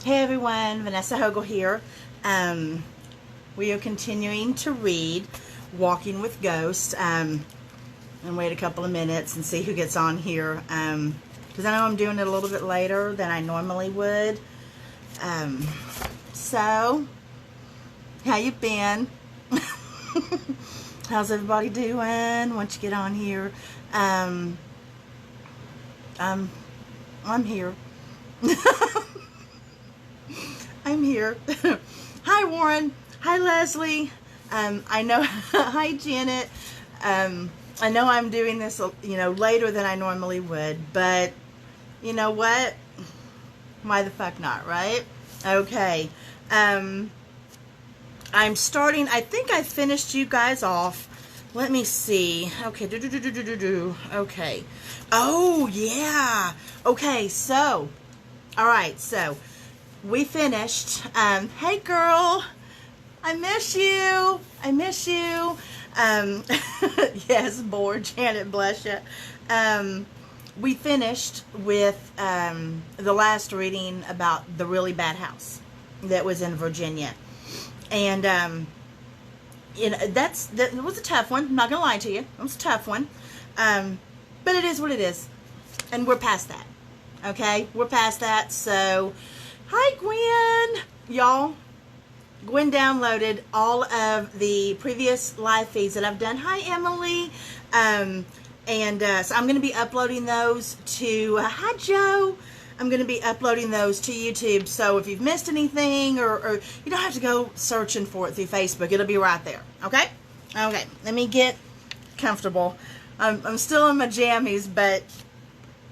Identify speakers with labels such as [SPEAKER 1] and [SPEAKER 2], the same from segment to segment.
[SPEAKER 1] Hey everyone, Vanessa Hogel here. We are continuing to read Walking with Ghosts. And wait a couple of minutes and see who gets on here. Because I know I'm doing it a little bit later than I normally would. So, how you been? How's everybody doing once you get on here? I'm here. I'm here. Hi, Warren. Hi, Leslie. I know. Hi, Janet. I know I'm doing this, later than I normally would, but you know what? Why the fuck not, right? Okay. I'm starting. I think I finished you guys off. Let me see. Okay. Okay. Oh, yeah. Okay, so. All right, so. We finished. Hey, girl. I miss you. I miss you. Yes, bored. Janet, bless you. We finished with the last reading about the really bad house that was in Virginia. And, that was a tough one. I'm not going to lie to you. It was a tough one. But it is what it is. And we're past that. Okay? We're past that. So, hi, Gwen. Y'all, Gwen downloaded all of the previous live feeds that I've done. Hi, Emily. So I'm going to be uploading those to, hi, Joe. I'm going to be uploading those to YouTube. So if you've missed anything or you don't have to go searching for it through Facebook. It'll be right there. Okay? Okay. Let me get comfortable. I'm still in my jammies, but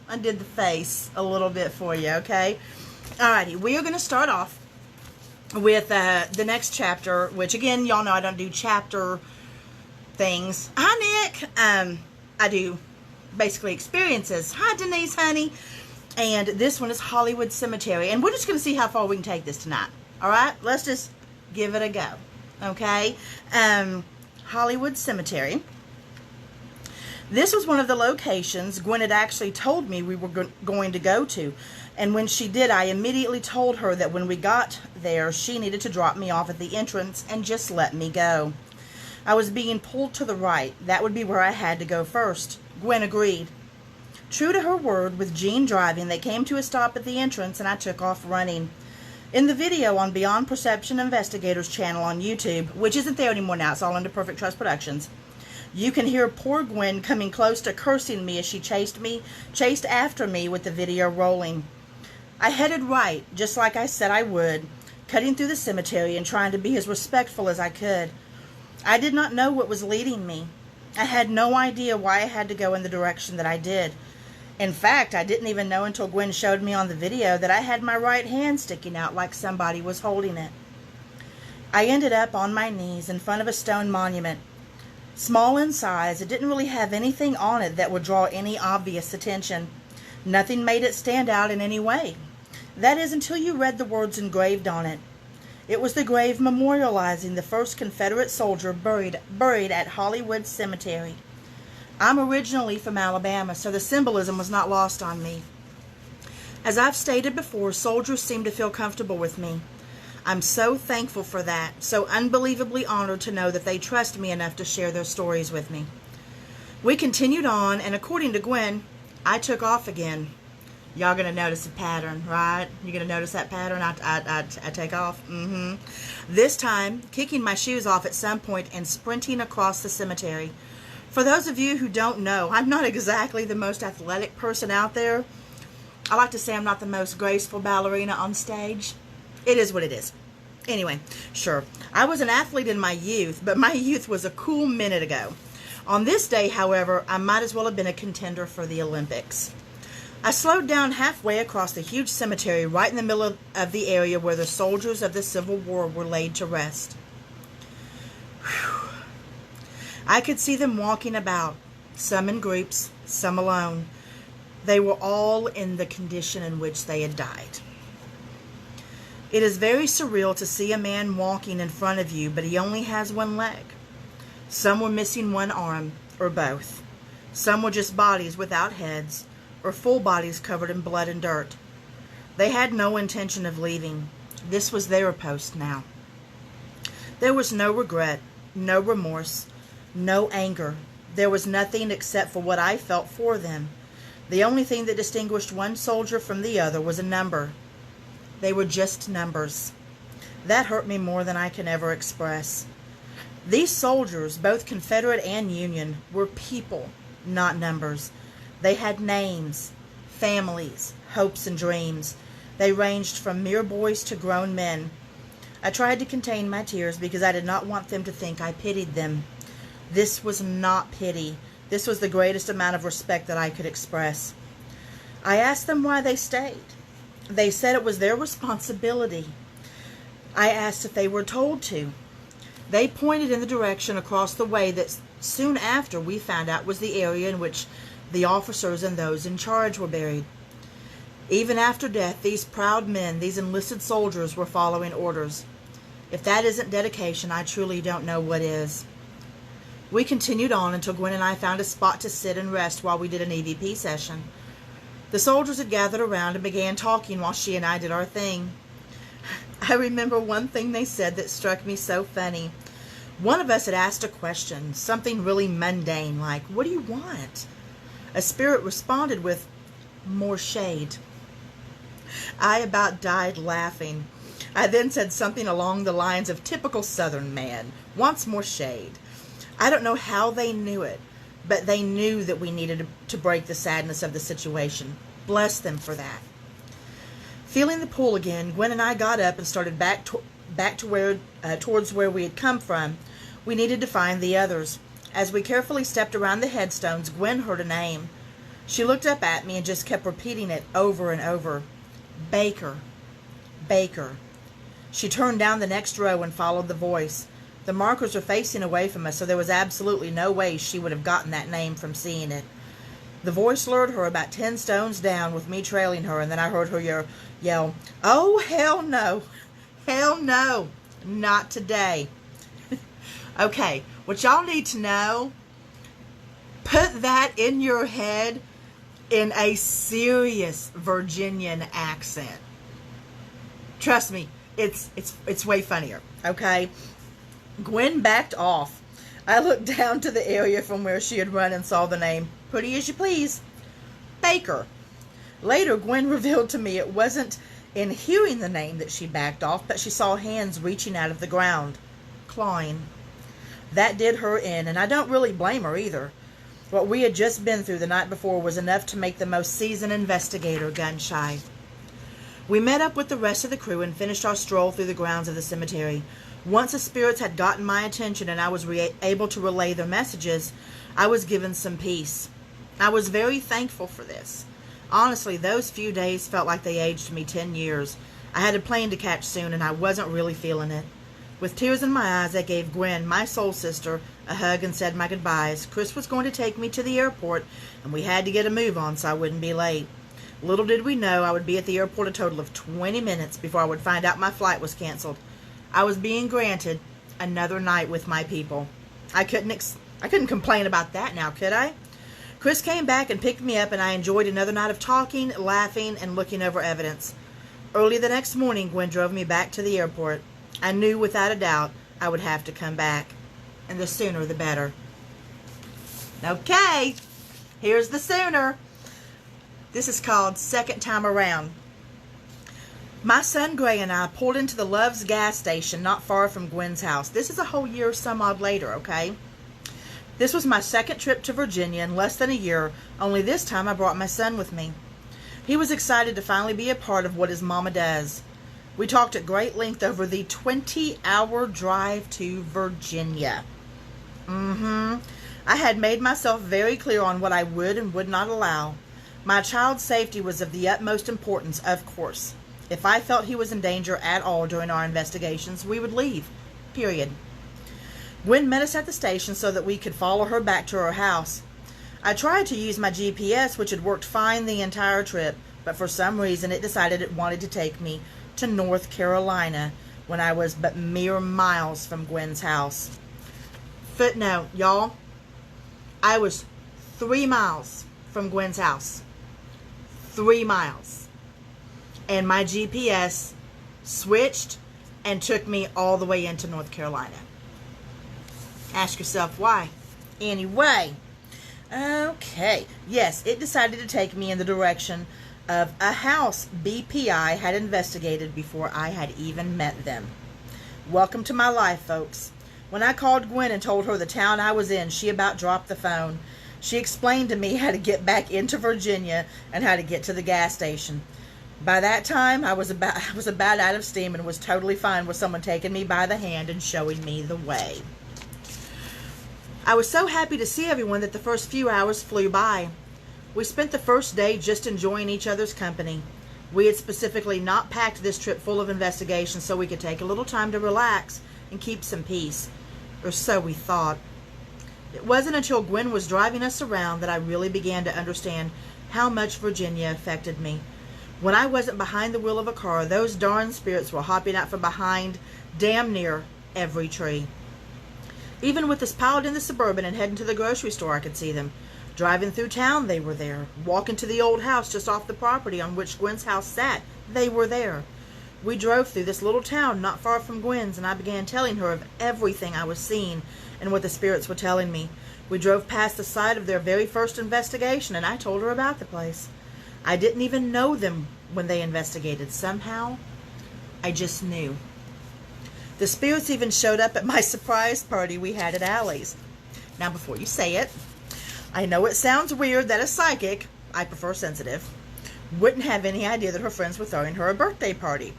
[SPEAKER 1] I did the face a little bit for you. Okay? Alrighty. We are going to start off with the next chapter, which again, y'all know I don't do chapter things. Hi, Nick. I do basically experiences. Hi, Denise, honey. And this one is Hollywood Cemetery. And we're just going to see how far we can take this tonight. All right? Let's just give it a go. Okay? Hollywood Cemetery. This was one of the locations Gwen had actually told me we were going to go to. And when she did, I immediately told her that when we got there, she needed to drop me off at the entrance and just let me go. I was being pulled to the right. That would be where I had to go first. Gwen agreed. True to her word, with Jean driving, they came to a stop at the entrance and I took off running. In the video on Beyond Perception Investigators channel on YouTube, which isn't there anymore now, it's all under Perfect Trust Productions, you can hear poor Gwen coming close to cursing me as she chased after me with the video rolling. I headed right, just like I said I would, cutting through the cemetery and trying to be as respectful as I could. I did not know what was leading me. I had no idea why I had to go in the direction that I did. In fact, I didn't even know until Gwen showed me on the video that I had my right hand sticking out like somebody was holding it. I ended up on my knees in front of a stone monument. Small in size, it didn't really have anything on it that would draw any obvious attention. Nothing made it stand out in any way. That is, until you read the words engraved on it. It was the grave memorializing the first Confederate soldier buried at Hollywood Cemetery. I'm originally from Alabama, so the symbolism was not lost on me. As I've stated before, soldiers seem to feel comfortable with me. I'm so thankful for that, so unbelievably honored to know that they trust me enough to share their stories with me. We continued on, and according to Gwen, I took off again. Y'all gonna notice a pattern, right? You're gonna notice that pattern? I take off. This time, kicking my shoes off at some point and sprinting across the cemetery. For those of you who don't know, I'm not exactly the most athletic person out there. I like to say I'm not the most graceful ballerina on stage. It is what it is. Anyway, sure. I was an athlete in my youth, but my youth was a cool minute ago. On this day, however, I might as well have been a contender for the Olympics. I slowed down halfway across the huge cemetery right in the middle of the area where the soldiers of the Civil War were laid to rest. Whew. I could see them walking about, some in groups, some alone. They were all in the condition in which they had died. It is very surreal to see a man walking in front of you, but he only has one leg. Some were missing one arm, or both. Some were just bodies without heads, or full bodies covered in blood and dirt. They had no intention of leaving. This was their post now. There was no regret, no remorse, no anger. There was nothing except for what I felt for them. The only thing that distinguished one soldier from the other was a number. They were just numbers. That hurt me more than I can ever express. These soldiers, both Confederate and Union, were people, not numbers. They had names, families, hopes, and dreams. They ranged from mere boys to grown men. I tried to contain my tears because I did not want them to think I pitied them. This was not pity. This was the greatest amount of respect that I could express. I asked them why they stayed. They said it was their responsibility. I asked if they were told to. They pointed in the direction across the way that soon after we found out was the area in which the officers and those in charge were buried. Even after death, these proud men, these enlisted soldiers, were following orders. If that isn't dedication, I truly don't know what is. We continued on until Gwen and I found a spot to sit and rest while we did an EVP session. The soldiers had gathered around and began talking while she and I did our thing. I remember one thing they said that struck me so funny. One of us had asked a question, something really mundane, like, "What do you want?" A spirit responded with, "More shade." I about died laughing. I then said something along the lines of typical Southern man, wants more shade. I don't know how they knew it, but they knew that we needed to break the sadness of the situation. Bless them for that. Feeling the pull again, Gwen and I got up and started back towards where we had come from. We needed to find the others. As we carefully stepped around the headstones, Gwen heard a name. She looked up at me and just kept repeating it over and over. Baker. Baker. She turned down the next row and followed the voice. The markers were facing away from us, so there was absolutely no way she would have gotten that name from seeing it. The voice lured her about 10 stones down with me trailing her, and then I heard her yell, "Oh, hell no. Hell no. Not today." Okay, what y'all need to know, put that in your head in a serious Virginian accent. Trust me, it's way funnier, okay? Gwen backed off. I looked down to the area from where she had run and saw the name. Pretty as you please. Baker. Later, Gwen revealed to me it wasn't in hearing the name that she backed off, but she saw hands reaching out of the ground, clawing. That did her in, and I don't really blame her either. What we had just been through the night before was enough to make the most seasoned investigator gun-shy. We met up with the rest of the crew and finished our stroll through the grounds of the cemetery. Once the spirits had gotten my attention and I was able to relay their messages, I was given some peace. I was very thankful for this. Honestly, those few days felt like they aged me 10 years. I had a plane to catch soon and I wasn't really feeling it. With tears in my eyes, I gave Gwen, my soul sister, a hug and said my goodbyes. Chris was going to take me to the airport and we had to get a move on so I wouldn't be late. Little did we know I would be at the airport a total of 20 minutes before I would find out my flight was canceled. I was being granted another night with my people. I couldn't complain about that now, could I? Chris came back and picked me up, and I enjoyed another night of talking, laughing, and looking over evidence. Early the next morning, Gwen drove me back to the airport. I knew without a doubt I would have to come back, and the sooner the better. Okay, here's the sooner. This is called Second Time Around. My son Gray and I pulled into the Love's gas station not far from Gwen's house. This is a whole year some odd later, okay? This was my second trip to Virginia in less than a year, only this time I brought my son with me. He was excited to finally be a part of what his mama does. We talked at great length over the 20-hour drive to Virginia. I had made myself very clear on what I would and would not allow. My child's safety was of the utmost importance, of course. If I felt he was in danger at all during our investigations, we would leave. Period. Gwen met us at the station so that we could follow her back to her house. I tried to use my GPS, which had worked fine the entire trip, but for some reason it decided it wanted to take me to North Carolina when I was but mere miles from Gwen's house. Footnote, y'all. I was 3 miles from Gwen's house. 3 miles. and my GPS switched and took me all the way into North Carolina. Ask yourself why. Anyway, okay, yes, it decided to take me in the direction of a house BPI had investigated before I had even met them. Welcome to my life, folks. When I called Gwen and told her the town I was in, she about dropped the phone. She explained to me how to get back into Virginia and how to get to the gas station. By that time, I was about out of steam and was totally fine with someone taking me by the hand and showing me the way. I was so happy to see everyone that the first few hours flew by. We spent the first day just enjoying each other's company. We had specifically not packed this trip full of investigation so we could take a little time to relax and keep some peace. Or so we thought. It wasn't until Gwen was driving us around that I really began to understand how much Virginia affected me. When I wasn't behind the wheel of a car, those darn spirits were hopping out from behind damn near every tree. Even with us piled in the Suburban and heading to the grocery store, I could see them. Driving through town, they were there. Walking to the old house just off the property on which Gwen's house sat, they were there. We drove through this little town not far from Gwen's, and I began telling her of everything I was seeing and what the spirits were telling me. We drove past the site of their very first investigation, and I told her about the place. I didn't even know them when they investigated. Somehow, I just knew. The spirits even showed up at my surprise party we had at Allie's. Now, before you say it, I know it sounds weird that a psychic, I prefer sensitive, wouldn't have any idea that her friends were throwing her a birthday party.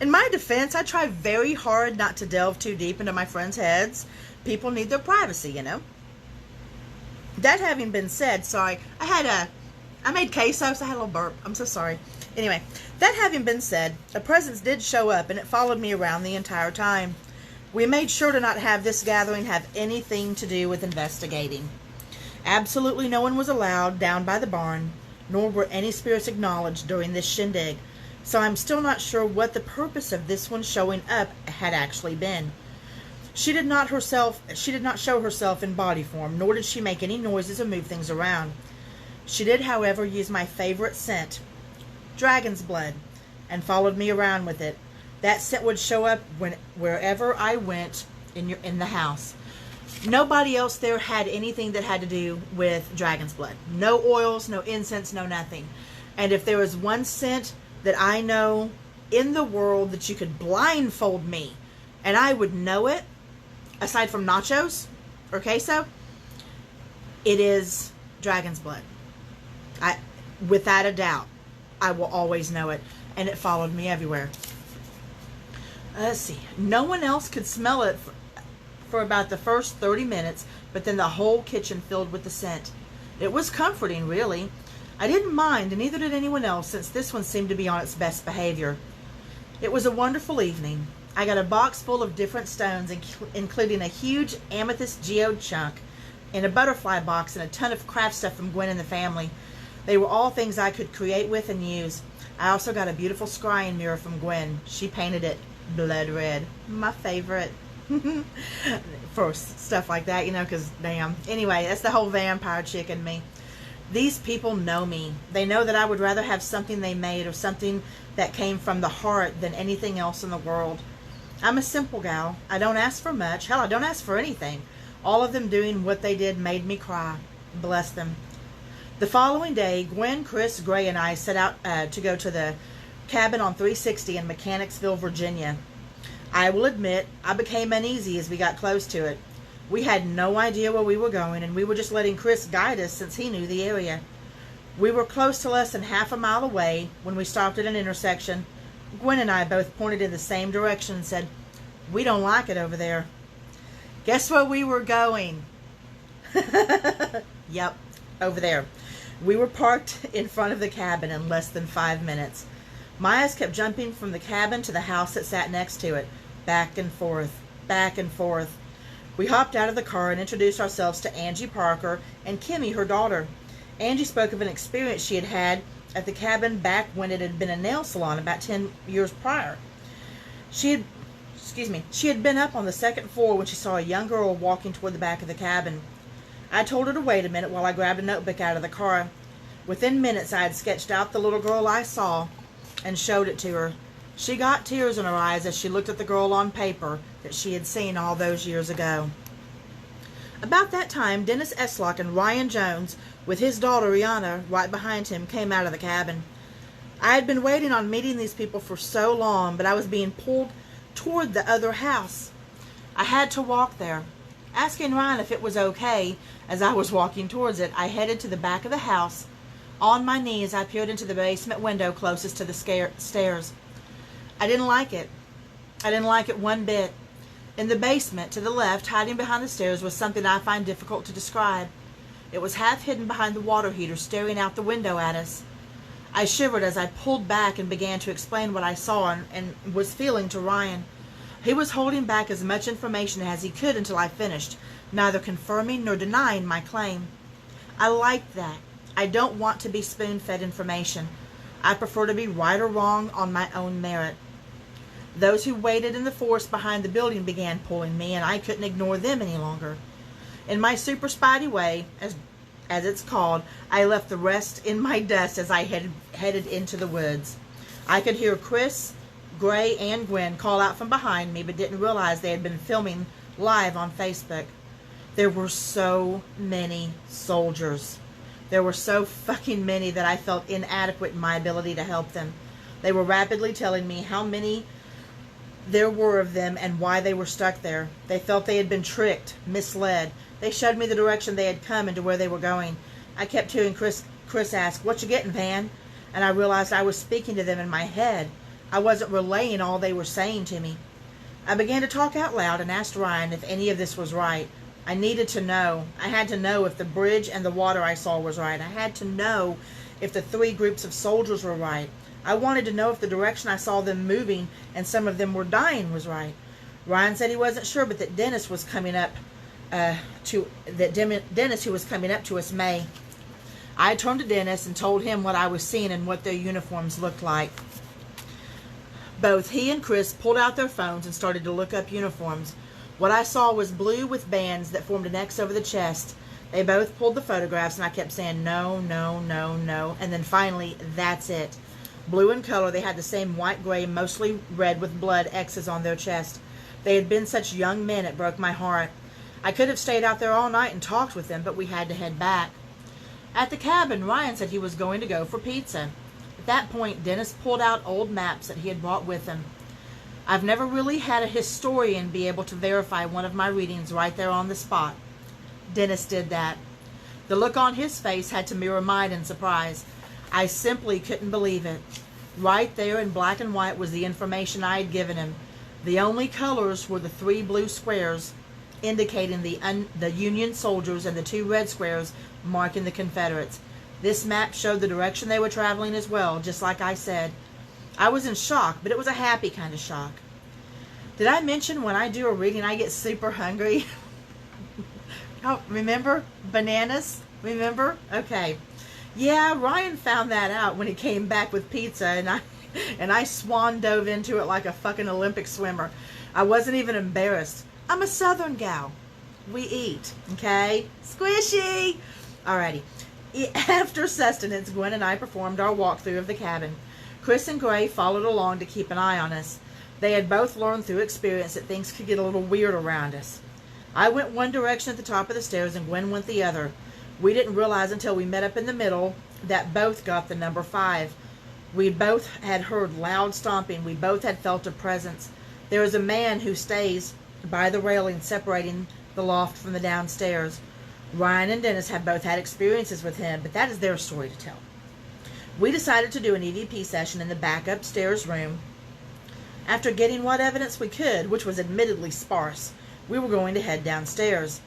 [SPEAKER 1] In my defense, I try very hard not to delve too deep into my friends' heads. People need their privacy, you know. That having been said, sorry, I made queso, so I had a little burp. I'm so sorry. Anyway, that having been said, a presence did show up, and it followed me around the entire time. We made sure to not have this gathering have anything to do with investigating. Absolutely no one was allowed down by the barn, nor were any spirits acknowledged during this shindig, so I'm still not sure what the purpose of this one showing up had actually been. She did not show herself in body form, nor did she make any noises or move things around. She did, however, use my favorite scent, dragon's blood, and followed me around with it. That scent would show up wherever I went in the house. Nobody else there had anything that had to do with dragon's blood. No oils, no incense, no nothing. And if there was one scent that I know in the world that you could blindfold me and I would know it, aside from nachos or queso, it is dragon's blood. Without a doubt, I will always know it. And it followed me everywhere. Let's see. No one else could smell it for about the first 30 minutes, but then the whole kitchen filled with the scent. It was comforting, really. I didn't mind, and neither did anyone else, since this one seemed to be on its best behavior. It was a wonderful evening. I got a box full of different stones, including a huge amethyst geode chunk, and a butterfly box, and a ton of craft stuff from Gwen and the family. They were all things I could create with and use. I also got a beautiful scrying mirror from Gwen. She painted it blood red. My favorite. For stuff like that, you know, because damn. Anyway, that's the whole vampire chick in me. These people know me. They know that I would rather have something they made or something that came from the heart than anything else in the world. I'm a simple gal. I don't ask for much. Hell, I don't ask for anything. All of them doing what they did made me cry. Bless them. The following day, Gwen, Chris, Gray, and I set out to go to the cabin on 360 in Mechanicsville, Virginia. I will admit, I became uneasy as we got close to it. We had no idea where we were going, and we were just letting Chris guide us since he knew the area. We were close to less than half a mile away when we stopped at an intersection. Gwen and I both pointed in the same direction and said, "We don't like it over there." Guess where we were going? Yep, over there. We were parked in front of the cabin in less than 5 minutes. My eyes kept jumping from the cabin to the house that sat next to it, back and forth, back and forth. We hopped out of the car and introduced ourselves to Angie Parker and Kimmy, her daughter. Angie spoke of an experience she had had at the cabin back when it had been a nail salon about 10 years prior. She had been up on the second floor when she saw a young girl walking toward the back of the cabin. I told her to wait a minute while I grabbed a notebook out of the car. Within minutes, I had sketched out the little girl I saw and showed it to her. She got tears in her eyes as she looked at the girl on paper that she had seen all those years ago. About that time, Dennis Eslock and Ryan Jones, with his daughter Rihanna right behind him, came out of the cabin. I had been waiting on meeting these people for so long, but I was being pulled toward the other house. I had to walk there. Asking Ryan if it was okay, as I was walking towards it, I headed to the back of the house. On my knees, I peered into the basement window closest to the stairs. I didn't like it. I didn't like it one bit. In the basement, to the left, hiding behind the stairs, was something I find difficult to describe. It was half hidden behind the water heater, staring out the window at us. I shivered as I pulled back and began to explain what I saw and was feeling to Ryan. He was holding back as much information as he could until I finished, neither confirming nor denying my claim. I like that. I don't want to be spoon-fed information. I prefer to be right or wrong on my own merit. Those who waited in the forest behind the building began pulling me, and I couldn't ignore them any longer. In my super spidey way, as it's called, I left the rest in my dust as I headed into the woods. I could hear Chris, Gray, and Gwen call out from behind me, but didn't realize they had been filming live on Facebook. There were so many soldiers. There were so fucking many that I felt inadequate in my ability to help them. They were rapidly telling me how many there were of them and why they were stuck there. They felt they had been tricked, misled. They showed me the direction they had come and to where they were going. I kept hearing Chris ask, "What you getting, Van?" And I realized I was speaking to them in my head. I wasn't relaying all they were saying to me. I began to talk out loud and asked Ryan if any of this was right. I needed to know. I had to know if the bridge and the water I saw was right. I had to know if the 3 groups of soldiers were right. I wanted to know if the direction I saw them moving and some of them were dying was right. Ryan said he wasn't sure, but that Dennis, who was coming up to us, may. I turned to Dennis and told him what I was seeing and what their uniforms looked like. Both he and Chris pulled out their phones and started to look up uniforms. What I saw was blue with bands that formed an X over the chest. They both pulled the photographs, and I kept saying, no, no, no, no. And then finally, that's it. Blue in color, they had the same white-gray, mostly red with blood X's on their chest. They had been such young men, it broke my heart. I could have stayed out there all night and talked with them, but we had to head back. At the cabin, Ryan said he was going to go for pizza. At that point, Dennis pulled out old maps that he had brought with him. I've never really had a historian be able to verify one of my readings right there on the spot. Dennis did that. The look on his face had to mirror mine in surprise. I simply couldn't believe it. Right there in black and white was the information I had given him. The only colors were the 3 blue squares indicating the Union soldiers and the 2 red squares marking the Confederates. This map showed the direction they were traveling as well, just like I said. I was in shock, but it was a happy kind of shock. Did I mention when I do a reading I get super hungry? Oh, remember? Bananas? Remember? Okay. Yeah, Ryan found that out when he came back with pizza, and I swan dove into it like a fucking Olympic swimmer. I wasn't even embarrassed. I'm a Southern gal. We eat, okay? Squishy! Alrighty. After sustenance, Gwen and I performed our walkthrough of the cabin. Chris and Gray followed along to keep an eye on us. They had both learned through experience that things could get a little weird around us. I went one direction at the top of the stairs and Gwen went the other. We didn't realize until we met up in the middle that both got the number 5. We both had heard loud stomping. We both had felt a presence. There is a man who stays by the railing separating the loft from the downstairs. Ryan and Dennis have both had experiences with him, but that is their story to tell. We decided to do an EVP session in the back upstairs room. After getting what evidence we could, which was admittedly sparse, we were going to head downstairs.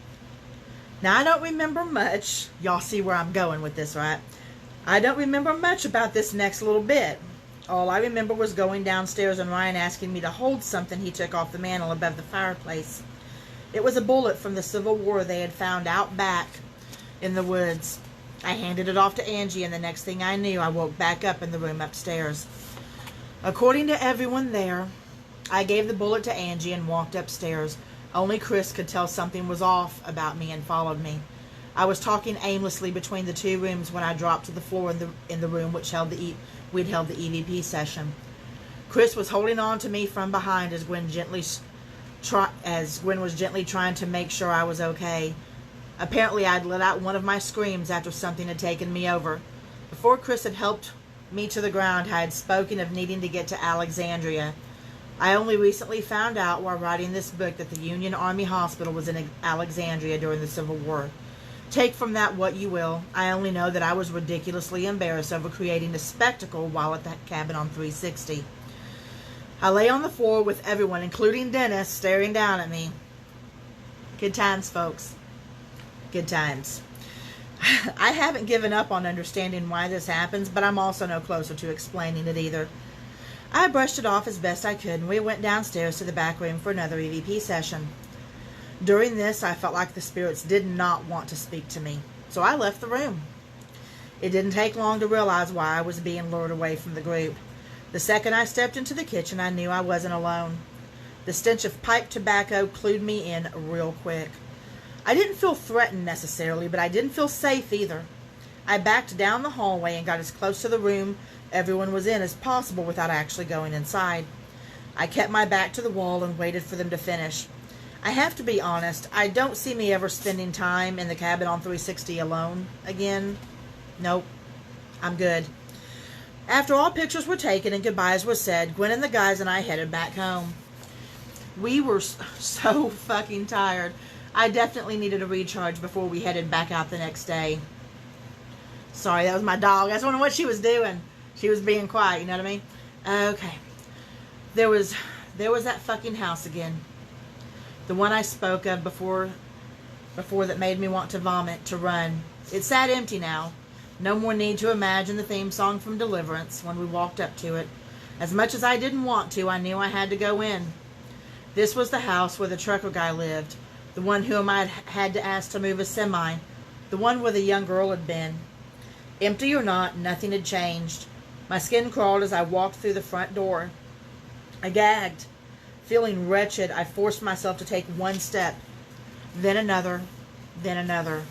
[SPEAKER 1] Now, I don't remember much. Y'all see where I'm going with this, right? I don't remember much about this next little bit. All I remember was going downstairs and Ryan asking me to hold something he took off the mantel above the fireplace. It was a bullet from the Civil War they had found out back in the woods. I handed it off to Angie, and the next thing I knew, I woke back up in the room upstairs. According to everyone there, I gave the bullet to Angie and walked upstairs. Only Chris could tell something was off about me and followed me. I was talking aimlessly between the two rooms when I dropped to the floor in the room which we'd held the EVP session. Chris was holding on to me from behind as Gwen was gently trying to make sure I was okay. Apparently, I'd let out one of my screams after something had taken me over. Before Chris had helped me to the ground, I had spoken of needing to get to Alexandria. I only recently found out while writing this book that the Union Army Hospital was in Alexandria during the Civil War. Take from that what you will. I only know that I was ridiculously embarrassed over creating a spectacle while at that cabin on 360. I lay on the floor with everyone, including Dennis, staring down at me. Good times, folks. Good times. I haven't given up on understanding why this happens, but I'm also no closer to explaining it either. I brushed it off as best I could, and we went downstairs to the back room for another EVP session. During this, I felt like the spirits did not want to speak to me, so I left the room. It didn't take long to realize why I was being lured away from the group. The second I stepped into the kitchen, I knew I wasn't alone. The stench of pipe tobacco clued me in real quick. I didn't feel threatened necessarily, but I didn't feel safe either. I backed down the hallway and got as close to the room everyone was in as possible without actually going inside. I kept my back to the wall and waited for them to finish. I have to be honest, I don't see me ever spending time in the cabin on 360 alone again. Nope, I'm good. After all pictures were taken and goodbyes were said, Gwen and the guys and I headed back home. We were so fucking tired. I definitely needed a recharge before we headed back out the next day. Sorry, that was my dog. I just wondering what she was doing. She was being quiet, you know what I mean? Okay. There was that fucking house again. The one I spoke of before that made me want to vomit, to run. It sat empty now. No more need to imagine the theme song from Deliverance when we walked up to it. As much as I didn't want to, I knew I had to go in. This was the house where the trucker guy lived. The one whom I had to ask to move a semi. The one where the young girl had been. Empty or not, nothing had changed. My skin crawled as I walked through the front door. I gagged. Feeling wretched, I forced myself to take one step. Then another. Then another.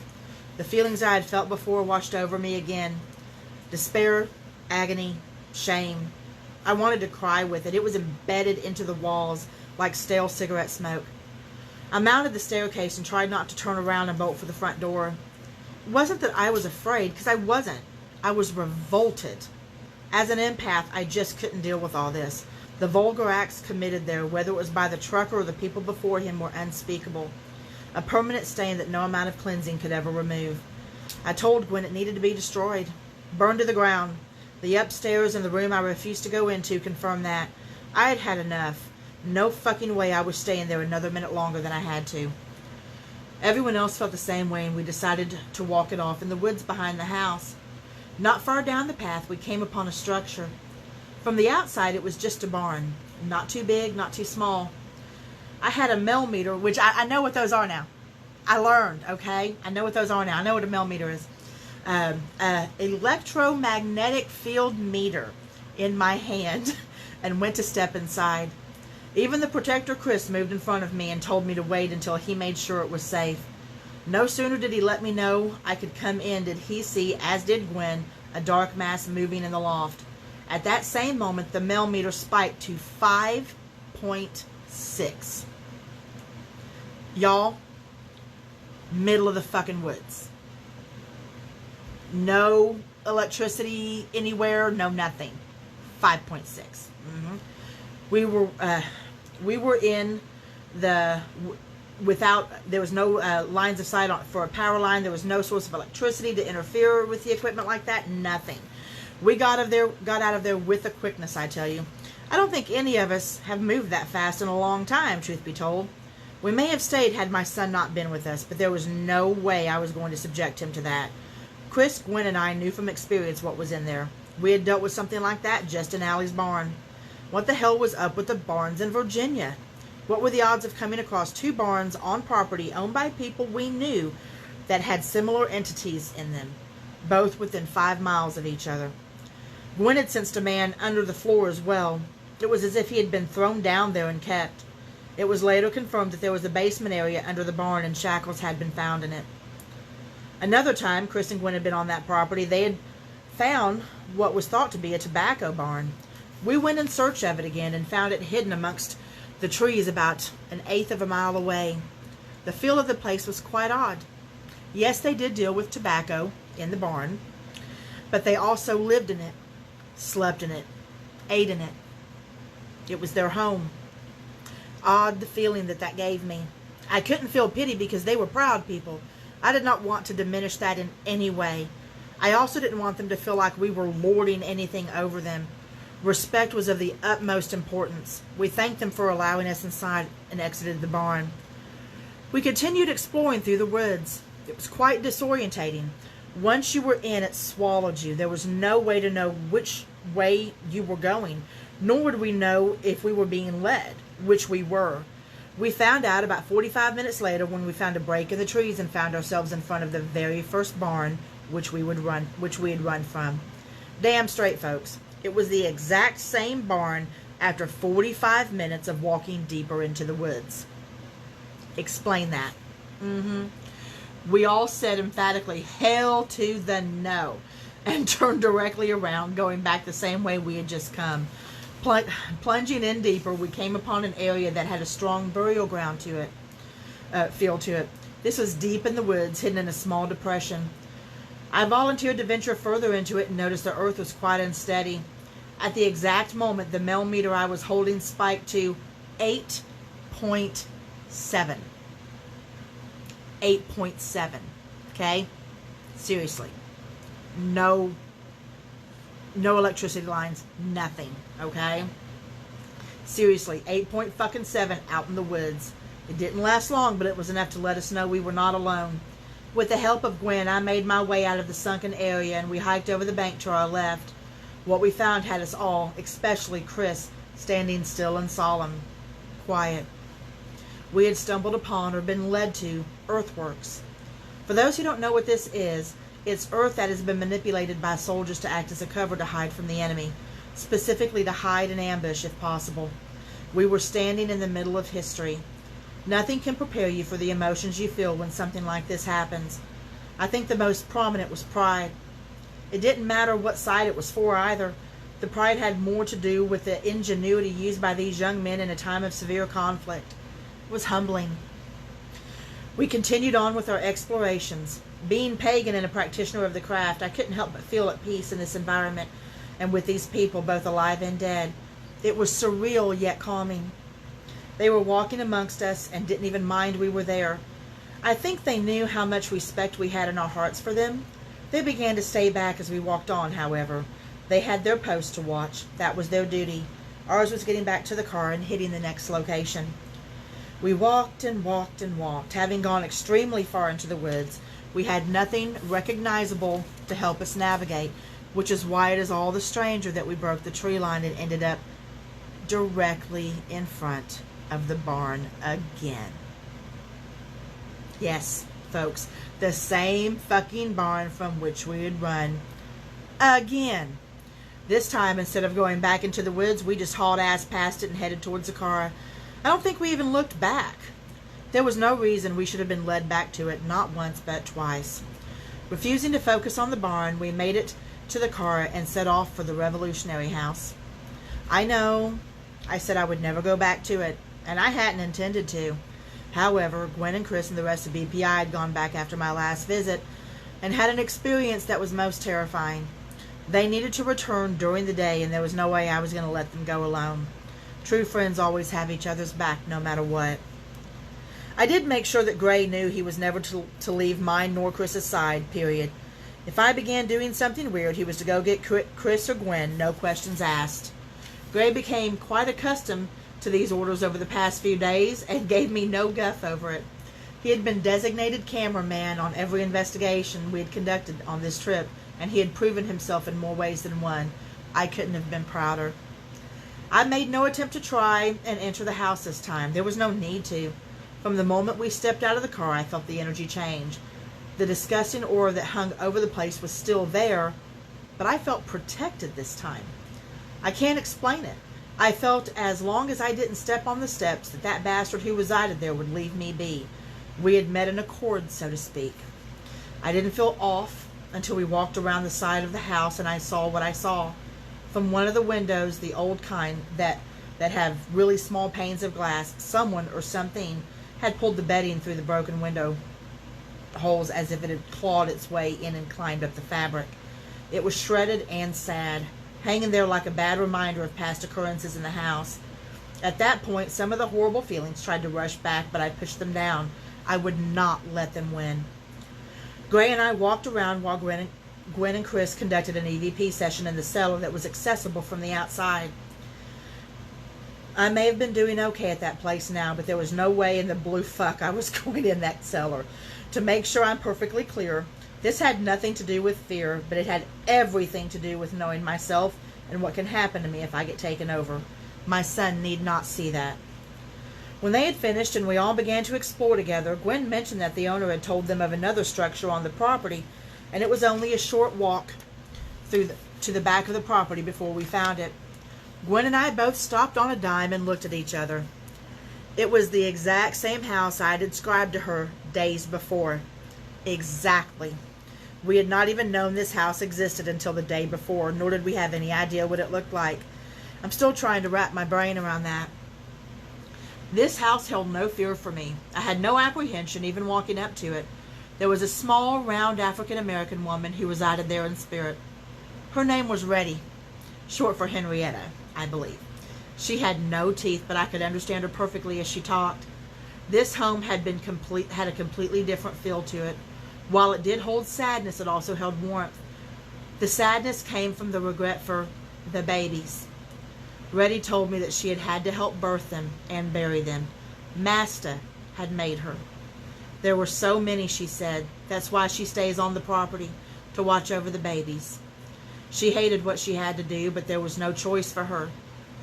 [SPEAKER 1] The feelings I had felt before washed over me again. Despair, agony, shame. I wanted to cry with it. It was embedded into the walls like stale cigarette smoke. I mounted the staircase and tried not to turn around and bolt for the front door. It wasn't that I was afraid, because I wasn't. I was revolted. As an empath, I just couldn't deal with all this. The vulgar acts committed there, whether it was by the trucker or the people before him, were unspeakable. A permanent stain that no amount of cleansing could ever remove. I told Gwen it needed to be destroyed. Burned to the ground. The upstairs and the room I refused to go into confirmed that. I had had enough. No fucking way I was staying there another minute longer than I had to. Everyone else felt the same way, and we decided to walk it off in the woods behind the house. Not far down the path, we came upon a structure. From the outside, it was just a barn. Not too big, not too small. I had a millimeter, which I know what those are now. I learned, okay? I know what those are now. I know what a millimeter is. Electromagnetic field meter in my hand and went to step inside. Even the protector Chris moved in front of me and told me to wait until he made sure it was safe. No sooner did he let me know I could come in did he see, as did Gwen, a dark mass moving in the loft. At that same moment, the millimeter spiked to 5.6. Y'all, middle of the fucking woods. No electricity anywhere, no nothing. 5.6. Mm-hmm. We were in the, there was no lines of sight for a power line. There was no source of electricity to interfere with the equipment like that. Nothing. We got out of there with a quickness, I tell you. I don't think any of us have moved that fast in a long time, truth be told. We may have stayed had my son not been with us, but there was no way I was going to subject him to that. Chris, Gwen, and I knew from experience what was in there. We had dealt with something like that just in Allie's barn. What the hell was up with the barns in Virginia? What were the odds of coming across two barns on property owned by people we knew that had similar entities in them, both within 5 miles of each other? Gwen had sensed a man under the floor as well. It was as if he had been thrown down there and kept. It was later confirmed that there was a basement area under the barn and shackles had been found in it. Another time, Chris and Gwen had been on that property. They had found what was thought to be a tobacco barn. We went in search of it again and found it hidden amongst the trees about 1/8 of a mile away. The feel of the place was quite odd. Yes, they did deal with tobacco in the barn, but they also lived in it, slept in it, ate in it. It was their home. Odd the feeling that gave me. I couldn't feel pity because they were proud people. I did not want to diminish that in any way. I also didn't want them to feel like we were lording anything over them. Respect was of the utmost importance. We thanked them for allowing us inside and exited the barn. We continued exploring through the woods. It was quite disorientating. Once you were in, it swallowed you. There was no way to know which way you were going, nor would we know if we were being led, which we were. We found out about 45 minutes later when we found a break in the trees and found ourselves in front of the very first barn which we had run from. Damn straight, folks. It was the exact same barn after 45 minutes of walking deeper into the woods. Explain that. We all said emphatically, hell to the no, and turned directly around, going back the same way we had just come. Plunging in deeper, we came upon an area that had a strong burial ground to it, feel to it. This was deep in the woods, hidden in a small depression. I volunteered to venture further into it and noticed the earth was quite unsteady. At the exact moment, the mel meter I was holding spiked to 8.7. 8.7. Okay? Seriously. No electricity lines, nothing, okay? Seriously, 8.7 out in the woods. It didn't last long, but it was enough to let us know we were not alone. With the help of Gwen, I made my way out of the sunken area and we hiked over the bank to our left. What we found had us all, especially Chris, standing still and solemn, quiet. We had stumbled upon or been led to earthworks. For those who don't know what this is, it's earth that has been manipulated by soldiers to act as a cover to hide from the enemy, specifically to hide and ambush if possible. We were standing in the middle of history. Nothing can prepare you for the emotions you feel when something like this happens. I think the most prominent was pride. It didn't matter what side it was for either. The pride had more to do with the ingenuity used by these young men in a time of severe conflict. It was humbling. We continued on with our explorations. Being pagan and a practitioner of the craft, I couldn't help but feel at peace in this environment and with these people, both alive and dead. It was surreal yet calming. They were walking amongst us and didn't even mind we were there. I think they knew how much respect we had in our hearts for them. They began to stay back as we walked on, however. They had their post to watch. That was their duty. Ours was getting back to the car and hitting the next location. We walked and walked and walked. Having gone extremely far into the woods, we had nothing recognizable to help us navigate, which is why it is all the stranger that we broke the tree line and ended up directly in front of the barn again. Yes, folks, the same fucking barn from which we had run again. This time, instead of going back into the woods, we just hauled ass past it and headed towards the car. I don't think we even looked back. There was no reason we should have been led back to it, not once but twice. Refusing to focus on the barn, we made it to the car and set off for the Revolutionary House. I know, I said I would never go back to it, and I hadn't intended to. However, Gwen and Chris and the rest of BPI had gone back after my last visit and had an experience that was most terrifying. They needed to return during the day, and there was no way I was going to let them go alone. True friends always have each other's back, no matter what. I did make sure that Gray knew he was never to leave mine nor Chris's side, period. If I began doing something weird, he was to go get Chris or Gwen, no questions asked. Gray became quite accustomed to these orders over the past few days and gave me no guff over it. He had been designated cameraman on every investigation we had conducted on this trip, and he had proven himself in more ways than one. I couldn't have been prouder. I made no attempt to try and enter the house this time. There was no need to. From the moment we stepped out of the car, I felt the energy change. The disgusting aura that hung over the place was still there, but I felt protected this time. I can't explain it. I felt as long as I didn't step on the steps that bastard who resided there would leave me be. We had met in accord, so to speak. I didn't feel off until we walked around the side of the house and I saw what I saw. From one of the windows, the old kind that have really small panes of glass, someone or something had pulled the bedding through the broken window holes as if it had clawed its way in and climbed up the fabric. It was shredded and sad, hanging there like a bad reminder of past occurrences in the house. At that point, some of the horrible feelings tried to rush back, but I pushed them down. I would not let them win. Gray and I walked around while Gwen and Chris conducted an EVP session in the cellar that was accessible from the outside. I may have been doing okay at that place now, but there was no way in the blue fuck I was going in that cellar. To make sure I'm perfectly clear, this had nothing to do with fear, but it had everything to do with knowing myself and what can happen to me if I get taken over. My son need not see that. When they had finished and we all began to explore together, Gwen mentioned that the owner had told them of another structure on the property, and it was only a short walk to the back of the property before we found it. Gwen and I both stopped on a dime and looked at each other. It was the exact same house I had described to her days before. Exactly. We had not even known this house existed until the day before, nor did we have any idea what it looked like. I'm still trying to wrap my brain around that. This house held no fear for me. I had no apprehension even walking up to it. There was a small, round African-American woman who resided there in spirit. Her name was Reddy, short for Henrietta, I believe. She had no teeth, but I could understand her perfectly as she talked. This home had a completely different feel to it. While it did hold sadness, it also held warmth. The sadness came from the regret for the babies. Reddy told me that she had had to help birth them and bury them. Masta had made her. There were so many, she said. That's why she stays on the property, to watch over the babies. She hated what she had to do, but there was no choice for her.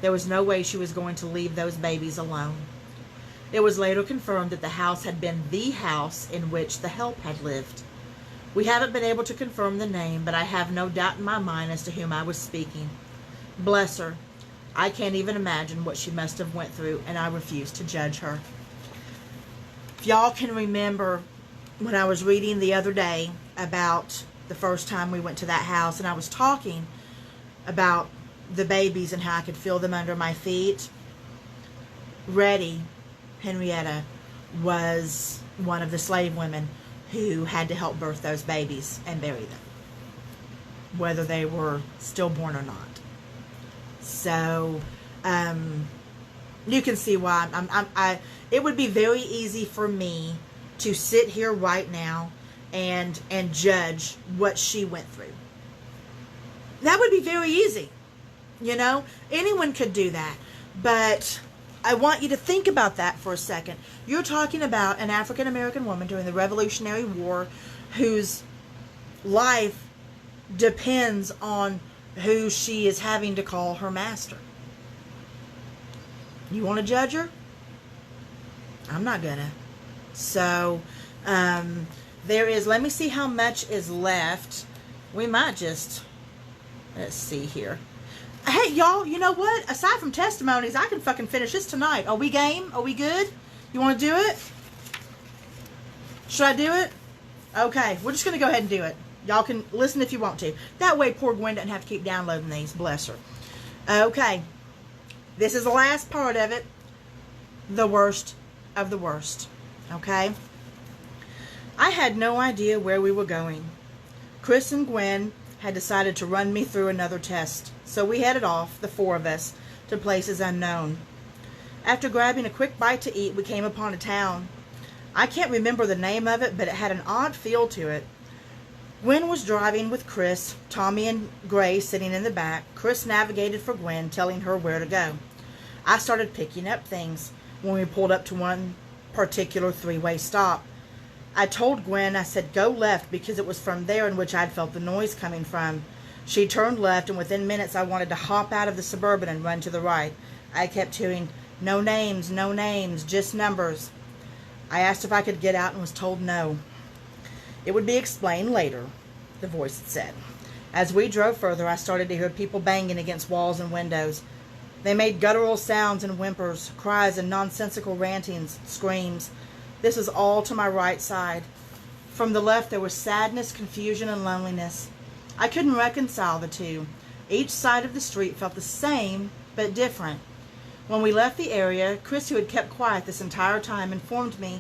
[SPEAKER 1] There was no way she was going to leave those babies alone. It was later confirmed that the house had been the house in which the help had lived. We haven't been able to confirm the name, but I have no doubt in my mind as to whom I was speaking. Bless her. I can't even imagine what she must have went through, and I refuse to judge her. If y'all can remember when I was reading the other day about the first time we went to that house, and I was talking about the babies and how I could feel them under my feet, Reddy, Henrietta, was one of the slave women who had to help birth those babies and bury them, whether they were stillborn or not. So, you can see why it would be very easy for me to sit here right now and judge what she went through. That would be very easy. You know, anyone could do that. But I want you to think about that for a second. You're talking about an African-American woman during the Revolutionary War whose life depends on who she is having to call her master. You want to judge her? I'm not gonna. So, there is, let me see how much is left. We might just, let's see here. Hey, y'all, you know what? Aside from testimonies, I can fucking finish this tonight. Are we game? Are we good? You want to do it? Should I do it? Okay, we're just going to go ahead and do it. Y'all can listen if you want to. That way poor Gwen doesn't have to keep downloading these. Bless her. Okay. This is the last part of it. The worst of the worst. Okay? I had no idea where we were going. Chris and Gwen had decided to run me through another test, so we headed off, the four of us, to places unknown. After grabbing a quick bite to eat, we came upon a town. I can't remember the name of it, but it had an odd feel to it. Gwen was driving with Chris, Tommy and Gray sitting in the back. Chris navigated for Gwen, telling her where to go. I started picking up things when we pulled up to one particular three-way stop. I told Gwen, I said, go left, because it was from there in which I'd felt the noise coming from. She turned left, and within minutes I wanted to hop out of the Suburban and run to the right. I kept hearing, no names, just numbers. I asked if I could get out and was told no. It would be explained later, the voice had said. As we drove further, I started to hear people banging against walls and windows. They made guttural sounds and whimpers, cries and nonsensical rantings, screams. This was all to my right side. From the left, there was sadness, confusion, and loneliness. I couldn't reconcile the two. Each side of the street felt the same, but different. When we left the area, Chris, who had kept quiet this entire time, informed me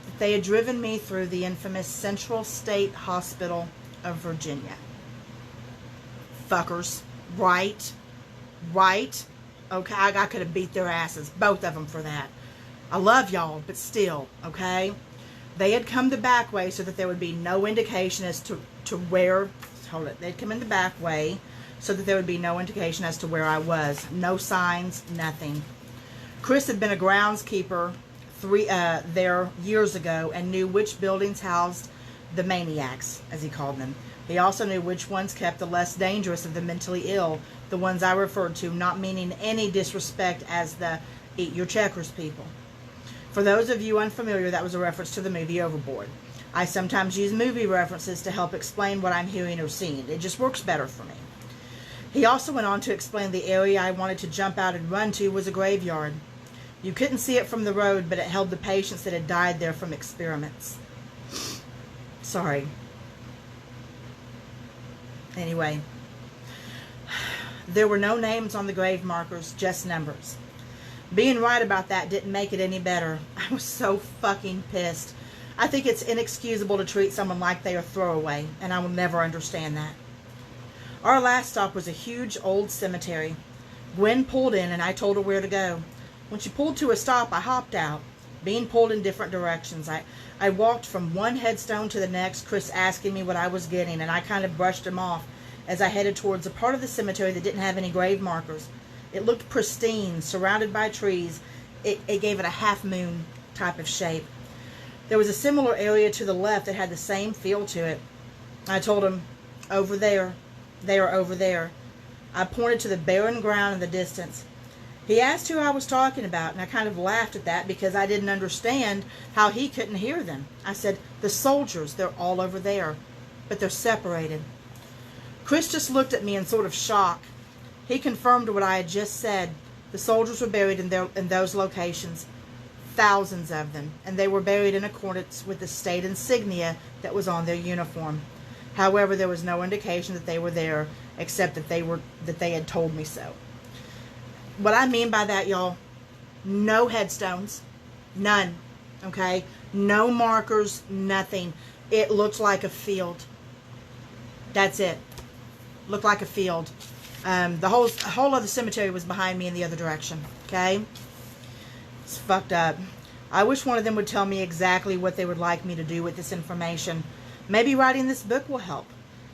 [SPEAKER 1] that they had driven me through the infamous Central State Hospital of Virginia. Fuckers. Right? Okay, I could have beat their asses, both of them, for that. I love y'all, but still, okay? They had come the back way so that there would be no indication as to where... Hold it. They'd come in the back way so that there would be no indication as to where I was. No signs, nothing. Chris had been a groundskeeper there years ago and knew which buildings housed the maniacs, as he called them. He also knew which ones kept the less dangerous of the mentally ill, the ones I referred to, not meaning any disrespect, as the eat your checkers people. For those of you unfamiliar, that was a reference to the movie Overboard. I sometimes use movie references to help explain what I'm hearing or seeing. It just works better for me. He also went on to explain the area I wanted to jump out and run to was a graveyard. You couldn't see it from the road, but it held the patients that had died there from experiments. Sorry. Anyway, there were no names on the grave markers, just numbers. Being right about that didn't make it any better. I was so fucking pissed. I think it's inexcusable to treat someone like they are throwaway, and I will never understand that. Our last stop was a huge old cemetery. Gwen pulled in, and I told her where to go. When she pulled to a stop, I hopped out, being pulled in different directions. I walked from one headstone to the next, Chris asking me what I was getting, and I kind of brushed him off as I headed towards a part of the cemetery that didn't have any grave markers. It looked pristine, surrounded by trees. It gave it a half-moon type of shape. There was a similar area to the left that had the same feel to it. I told him, over there. They are over there. I pointed to the barren ground in the distance. He asked who I was talking about, and I kind of laughed at that because I didn't understand how he couldn't hear them. I said, the soldiers, they're all over there, but they're separated. Chris just looked at me in sort of shock. He confirmed what I had just said. The soldiers were buried in those locations, thousands of them, and they were buried in accordance with the state insignia that was on their uniform. However, there was no indication that they were there, except that they had told me so. What I mean by that, y'all, no headstones, none, okay? No markers, nothing. It looked like a field. That's it. Looked like a field. The whole of the cemetery was behind me in the other direction, okay? It's fucked up. I wish one of them would tell me exactly what they would like me to do with this information. Maybe writing this book will help.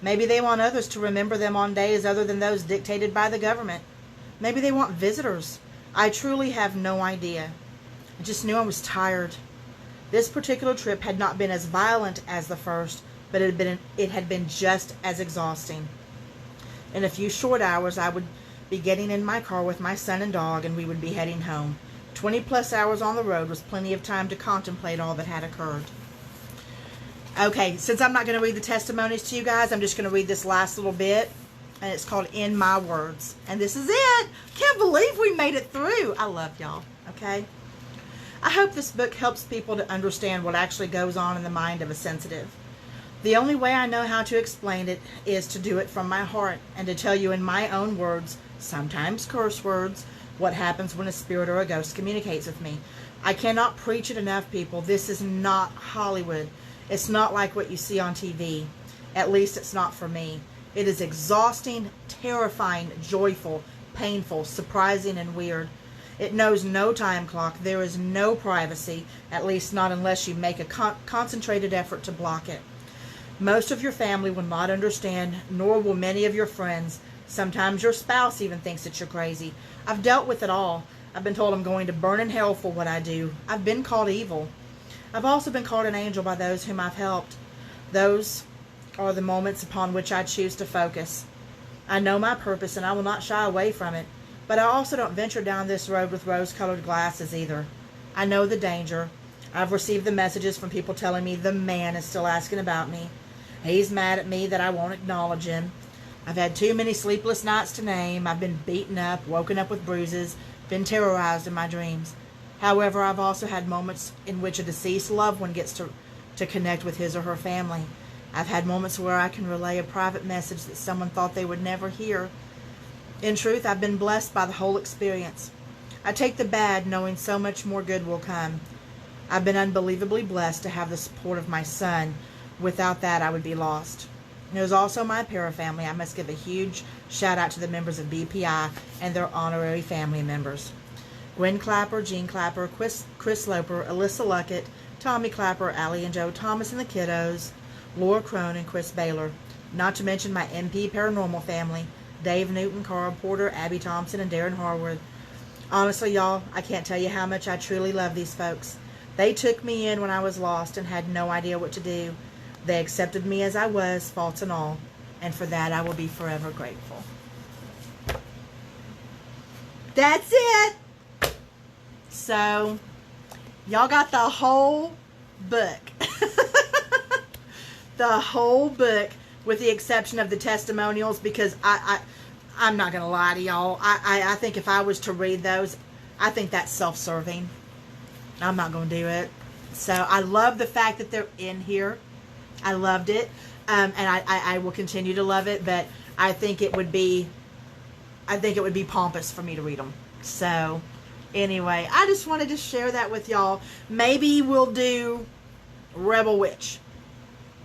[SPEAKER 1] Maybe they want others to remember them on days other than those dictated by the government. Maybe they want visitors. I truly have no idea. I just knew I was tired. This particular trip had not been as violent as the first, but it had been just as exhausting. In a few short hours, I would be getting in my car with my son and dog, and we would be heading home. 20-plus hours on the road was plenty of time to contemplate all that had occurred. Okay, since I'm not going to read the testimonies to you guys, I'm just going to read this last little bit. And it's called In My Words. And this is it. Can't believe we made it through. I love y'all. Okay? I hope this book helps people to understand what actually goes on in the mind of a sensitive. The only way I know how to explain it is to do it from my heart and to tell you in my own words, sometimes curse words, what happens when a spirit or a ghost communicates with me. I cannot preach it enough, people. This is not Hollywood. It's not like what you see on TV. At least it's not for me. It is exhausting, terrifying, joyful, painful, surprising, and weird. It knows no time clock. There is no privacy, at least not unless you make a concentrated effort to block it. Most of your family will not understand, nor will many of your friends. Sometimes your spouse even thinks that you're crazy. I've dealt with it all. I've been told I'm going to burn in hell for what I do. I've been called evil. I've also been called an angel by those whom I've helped. Those are the moments upon which I choose to focus. I know my purpose and I will not shy away from it, but I also don't venture down this road with rose-colored glasses either. I know the danger. I've received the messages from people telling me the man is still asking about me. He's mad at me that I won't acknowledge him. I've had too many sleepless nights to name. I've been beaten up, woken up with bruises, been terrorized in my dreams. However, I've also had moments in which a deceased loved one gets to to connect with his or her family. I've had moments where I can relay a private message that someone thought they would never hear. In truth, I've been blessed by the whole experience. I take the bad knowing so much more good will come. I've been unbelievably blessed to have the support of my son. Without that, I would be lost. There's also my para-family. I must give a huge shout out to the members of BPI and their honorary family members. Gwen Clapper, Jean Clapper, Chris Loper, Alyssa Luckett, Tommy Clapper, Allie and Joe Thomas and the kiddos, Laura Crone and Chris Baylor. Not to mention my MP Paranormal family, Dave Newton, Carl Porter, Abby Thompson, and Darren Harwood. Honestly, y'all, I can't tell you how much I truly love these folks. They took me in when I was lost and had no idea what to do. They accepted me as I was, faults and all, and for that I will be forever grateful. That's it! So, y'all got the whole book. The whole book, with the exception of the testimonials, because I'm not going to lie to y'all. I think if I was to read those, I think that's self-serving. I'm not going to do it. So I love the fact that they're in here. I loved it. And I will continue to love it, but I think it would be pompous for me to read them. So anyway, I just wanted to share that with y'all. Maybe we'll do Rebel Witch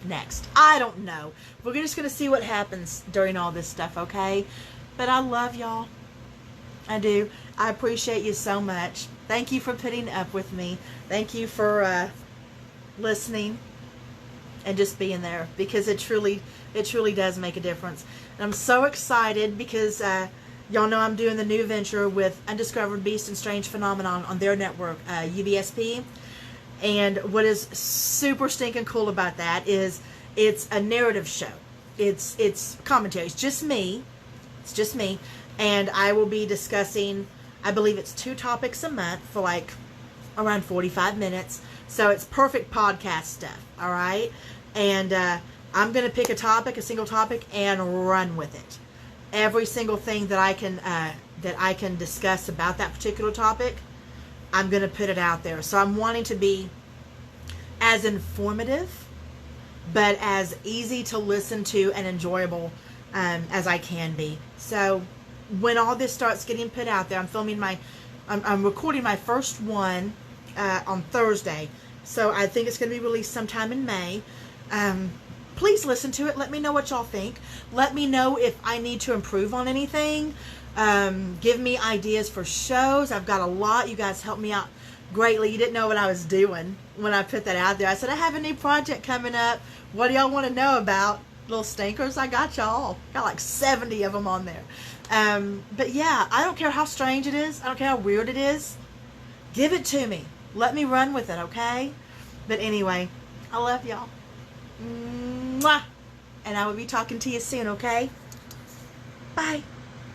[SPEAKER 1] next. I don't know. We're just going to see what happens during all this stuff, okay? But I love y'all. I do. I appreciate you so much. Thank you for putting up with me. Thank you for listening and just being there, because it truly does make a difference. And I'm so excited because y'all know I'm doing the new venture with Undiscovered Beast and Strange Phenomenon on their network, UBSP. And what is super stinking cool about that is it's a narrative show. It's commentary. It's just me. And I will be discussing, I believe it's 2 topics a month for like around 45 minutes. So it's perfect podcast stuff, all right? And I'm going to pick a single topic, and run with it. Every single thing that I can discuss about that particular topic, I'm going to put it out there. So I'm wanting to be as informative, but as easy to listen to and enjoyable as I can be. So when all this starts getting put out there, I'm recording my first one on Thursday. So I think it's going to be released sometime in May. Please listen to it. Let me know what y'all think. Let me know if I need to improve on anything. Give me ideas for shows. I've got a lot. You guys helped me out greatly. You didn't know what I was doing when I put that out there. I said, I have a new project coming up. What do y'all want to know about? Little stinkers. I got y'all. Got like 70 of them on there. But yeah, I don't care how strange it is. I don't care how weird it is. Give it to me. Let me run with it, okay? But anyway, I love y'all. Mwah! And I will be talking to you soon, okay? Bye.